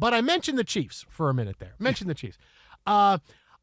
But I mentioned the Chiefs for a minute there. Mentioned the Chiefs. I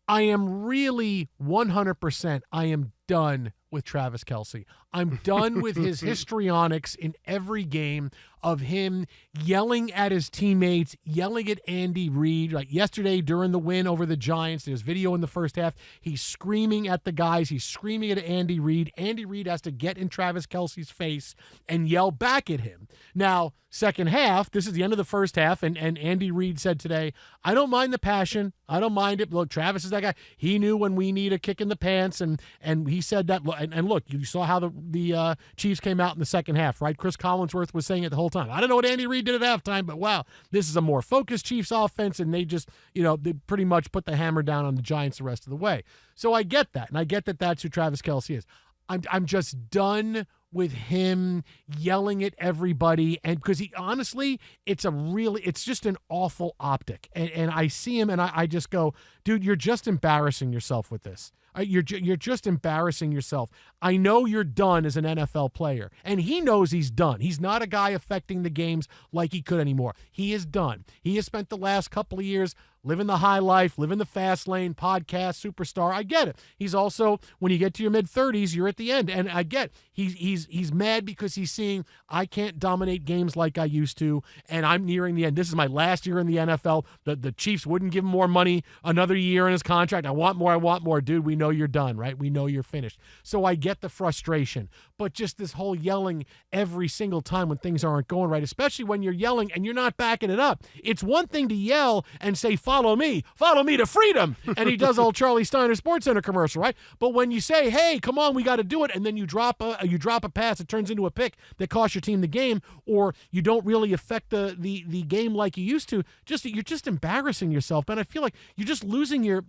am really 100%, I am done with Travis Kelce. I'm done with his histrionics in every game of him yelling at his teammates, yelling at Andy Reid. Like yesterday during the win over the Giants, there's video in the first half. He's screaming at the guys. He's screaming at Andy Reid. Andy Reid has to get in Travis Kelce's face and yell back at him. Now, second half, this is the end of the first half, and Andy Reid said today, I don't mind the passion. I don't mind it. Look, Travis is that guy. He knew when we need a kick in the pants, and he said that. And look, you saw how the Chiefs came out in the second half, right? Chris Collinsworth was saying it the whole time. I don't know what Andy Reid did at halftime, but wow, this is a more focused Chiefs offense, and they just, they pretty much put the hammer down on the Giants the rest of the way. So I get that, and I get that that's who Travis Kelce is. I'm just done with him yelling at everybody, and because he honestly, it's just an awful optic, and I see him and I just go, dude, you're just embarrassing yourself with this. You're just embarrassing yourself. I know you're done as an NFL player, and he knows he's done. He's not a guy affecting the games like he could anymore. He is done. He has spent the last couple of years living the high life, living the fast lane, podcast, superstar. I get it. He's also, when you get to your mid-30s, you're at the end, and I get he's mad because he's seeing, I can't dominate games like I used to, and I'm nearing the end. This is my last year in the NFL. The Chiefs wouldn't give him more money another year in his contract. I want more. Dude, we know you're done, right? We know you're finished. So I get the frustration, but just this whole yelling every single time when things aren't going right, especially when you're yelling and you're not backing it up. It's one thing to yell and say, follow me to freedom. And he does old Charlie Steiner Sports Center commercial, right? But when you say, hey, come on, we got to do it, and then you drop a pass, it turns into a pick that costs your team the game, or you don't really affect the game like you used to, you're just embarrassing yourself. And I feel like you're just losing your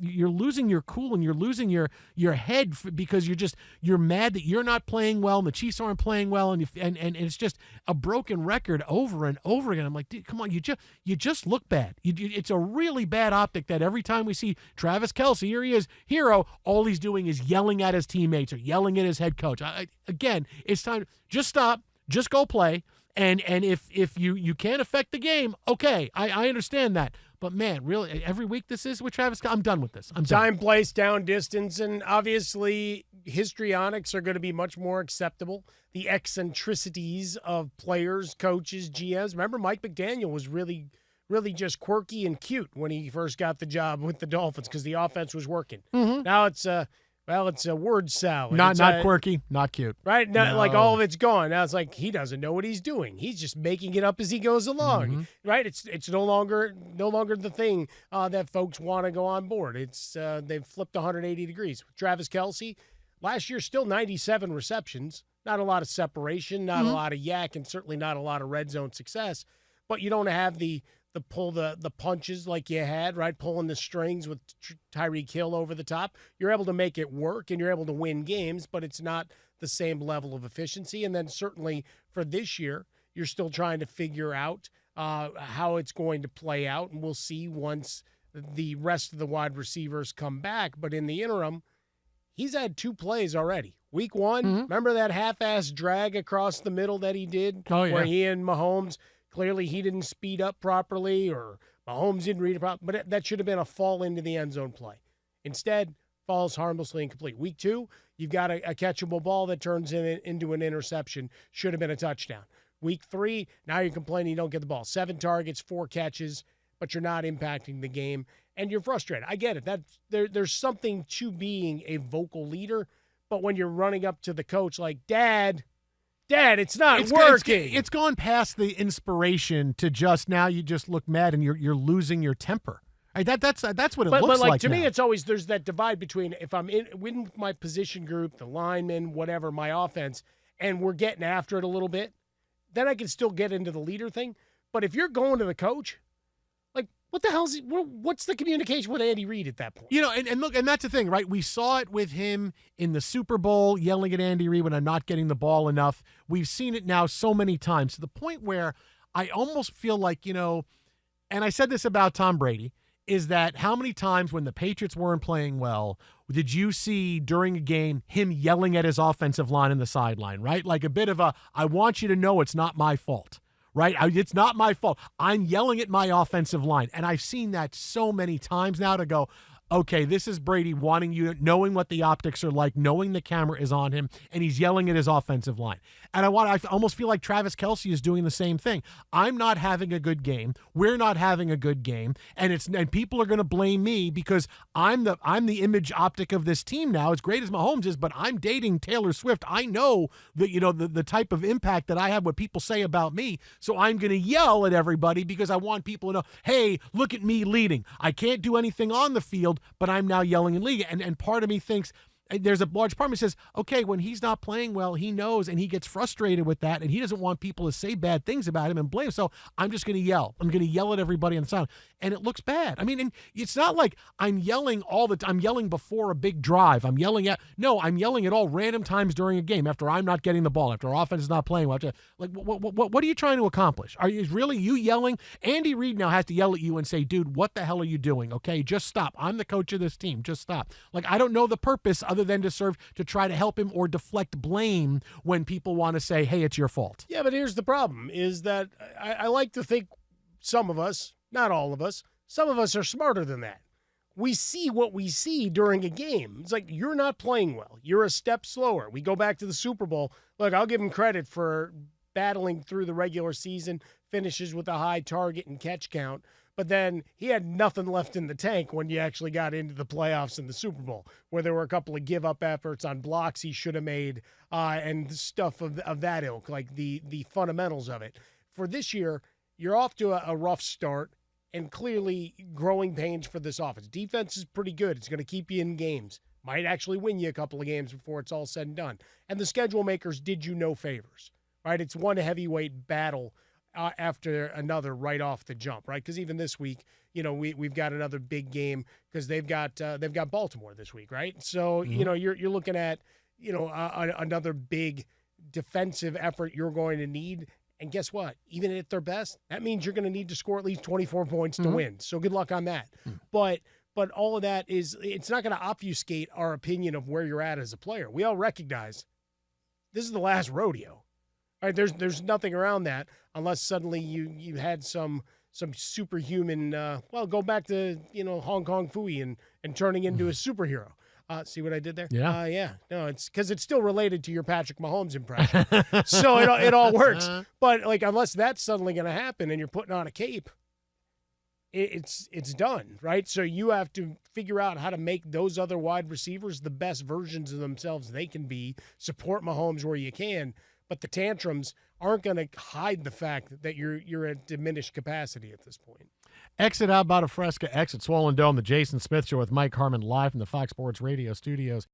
cool, and you're losing your head because you're mad that you're not playing well and the Chiefs aren't playing well, and it's just a broken record over and over again. I'm like, dude, come on, you just look bad. It's a really bad optic that every time we see Travis Kelce, here he is, hero, all he's doing is yelling at his teammates or yelling at his head coach. Again, it's time. Just stop. Just go play. And if you can't affect the game, okay, I understand that. But, man, really, every week this is with Travis Kelce. I'm done with this. I'm done. Time, place, down, distance, and obviously histrionics are going to be much more acceptable. The eccentricities of players, coaches, GMs. Remember, Mike McDaniel was really just quirky and cute when he first got the job with the Dolphins because the offense was working. Mm-hmm. Now it's a word salad. Not quirky, not cute. Right? No. Like all of it's gone. Now it's like he doesn't know what he's doing. He's just making it up as he goes along. Mm-hmm. Right? It's no longer the thing that folks want to go on board. It's they've flipped 180 degrees. Travis Kelce, last year still 97 receptions. Not a lot of separation, not a lot of yak, and certainly not a lot of red zone success. But you don't have the pull the punches like you had, right? Pulling the strings with Tyreek Hill over the top. You're able to make it work and you're able to win games, but it's not the same level of efficiency. And then certainly for this year, you're still trying to figure out how it's going to play out. And we'll see once the rest of the wide receivers come back. But in the interim, he's had 2 plays already. Week 1, remember that half-ass drag across the middle that he did? Oh, yeah. Where he and Mahomes, clearly he didn't speed up properly or Mahomes didn't read it properly, but that should have been a fall into the end zone play. Instead, falls harmlessly incomplete. Week 2, you've got a catchable ball that turns into an interception. Should have been a touchdown. Week 3, now you're complaining you don't get the ball. 7 targets, 4 catches, but you're not impacting the game, and you're frustrated. I get it. There's something to being a vocal leader, but when you're running up to the coach like, Dad, it's not working. It's gone past the inspiration to just now you just look mad and you're losing your temper. That's what it looks like. But like to now. me, it's always there's that divide between if I'm in my position group, the linemen, whatever, my offense, and we're getting after it a little bit, then I can still get into the leader thing. But if you're going to the coach, like what the hell's what's the communication with Andy Reid at that point? And look, and that's the thing, right? We saw it with him in the Super Bowl, yelling at Andy Reid when I'm not getting the ball enough. We've seen it now so many times to the point where I almost feel like, and I said this about Tom Brady, is that how many times when the Patriots weren't playing well, did you see during a game him yelling at his offensive line in the sideline, right? Like a bit of I want you to know it's not my fault. right? It's not my fault. I'm yelling at my offensive line. And I've seen that so many times now to go, okay, this is Brady wanting you, knowing what the optics are like, knowing the camera is on him, and he's yelling at his offensive line. And I almost feel like Travis Kelce is doing the same thing. I'm not having a good game. We're not having a good game, and people are going to blame me because I'm the image optic of this team now. As great as Mahomes is, but I'm dating Taylor Swift. I know that the type of impact that I have, what people say about me. So I'm going to yell at everybody because I want people to know, hey, look at me leading. I can't do anything on the field, but I'm now yelling and leading. And part of me thinks, there's a large part of me says, okay, when he's not playing well, he knows, and he gets frustrated with that, and he doesn't want people to say bad things about him and blame him. So I'm just going to yell. I'm going to yell at everybody on the side, and it looks bad. I mean, and it's not like I'm yelling all the time. I'm yelling before a big drive. I'm yelling at all random times during a game after I'm not getting the ball, after our offense is not playing well. Like, what are you trying to accomplish? Are you really yelling? Andy Reid now has to yell at you and say, dude, what the hell are you doing? Okay, just stop. I'm the coach of this team. Just stop. Like, I don't know the purpose other than to serve to try to help him or deflect blame when people want to say, hey, it's your fault. Yeah, but here's the problem is that I like to think some of us, not all of us, some of us are smarter than that. We see what we see during a game. It's like, you're not playing well. You're a step slower. We go back to the Super Bowl. Look, I'll give him credit for battling through the regular season, finishes with a high target and catch count. But then he had nothing left in the tank when you actually got into the playoffs in the Super Bowl, where there were a couple of give-up efforts on blocks he should have made and stuff of that ilk, like the fundamentals of it. For this year, you're off to a rough start and clearly growing pains for this offense. Defense is pretty good. It's going to keep you in games. Might actually win you a couple of games before it's all said and done. And the schedule makers did you no favors, right? It's one heavyweight battle after another right off the jump, right? Because even this week, we've got another big game because they've got Baltimore this week, right? So you're looking at another big defensive effort you're going to need. And guess what? Even at their best, that means you're going to need to score at least 24 points to win. So good luck on that. But all of that it's not going to obfuscate our opinion of where you're at as a player. We all recognize this is the last rodeo. All right, there's nothing around that unless suddenly you had some superhuman. Go back to Hong Kong Phooey and turning into a superhero. See what I did there? Yeah. Yeah. No, it's because it's still related to your Patrick Mahomes impression, so it all works. But like, unless that's suddenly going to happen and you're putting on a cape, it's done, right? So you have to figure out how to make those other wide receivers the best versions of themselves they can be. Support Mahomes where you can. But the tantrums aren't going to hide the fact that you're at diminished capacity at this point. Exit out about a fresca, exit Swollen Dome, the Jason Smith Show with Mike Harmon live from the Fox Sports Radio studios.